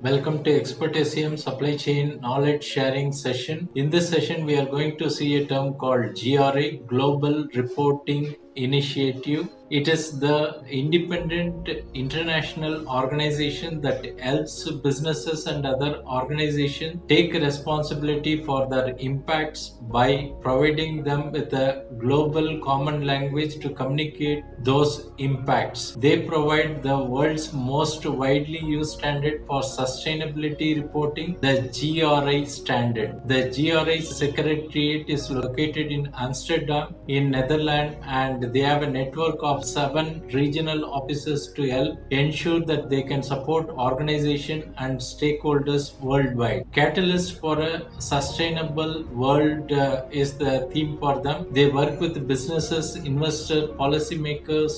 Welcome to Expert SCM Supply Chain Knowledge Sharing session. In this session, we are going to see a term called GRI, Global Reporting Initiative. It is the independent international organization that helps businesses and other organizations take responsibility for their impacts by providing them with a global common language to communicate those impacts. They provide the world's most widely used standard for sustainability reporting, the GRI standard. The GRI secretariat is located in Amsterdam in Netherlands, and they have a network of 7 regional offices to help ensure that they can support organization and stakeholders worldwide. Catalyst for a sustainable world is the theme for them. They work with businesses, investors, policymakers,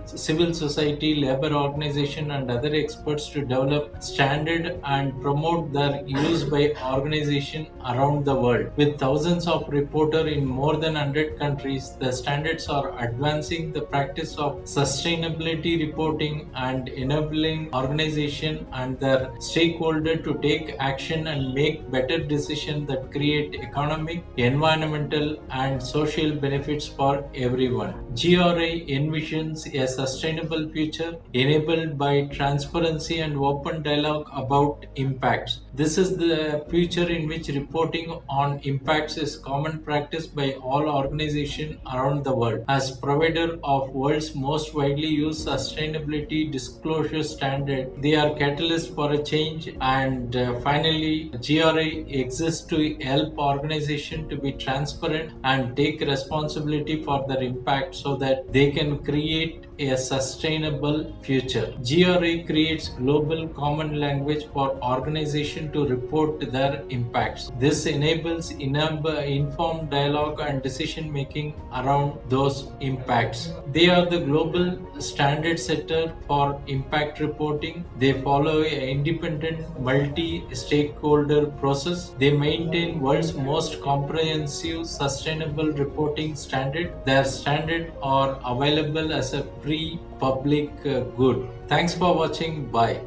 civil society, labor organization, and other experts to develop standard and promote their use by organization around the world. With thousands of reporters in more than 100 countries, the standards are advancing the practice of sustainability reporting and enabling organization and their stakeholder to take action and make better decisions that create economic, environmental, and social benefits for everyone. GRI envisions a sustainable future enabled by transparency and open dialogue about impacts. This is the future in which reporting on impacts is common practice by all organizations around the world. As provider of world's most widely used sustainability disclosure standard, they are catalyst for a change. And finally, GRI exists to help organizations to be transparent and take responsibility for their impact so that they can create a sustainable future. GRI creates global common language for organizations to report their impacts. This enables informed dialogue and decision making around those impacts. They are the global standard setter for impact reporting. They follow an independent multi-stakeholder process. They maintain world's most comprehensive sustainable reporting standard. Their standards are available as a free public good. Thanks for watching. Bye.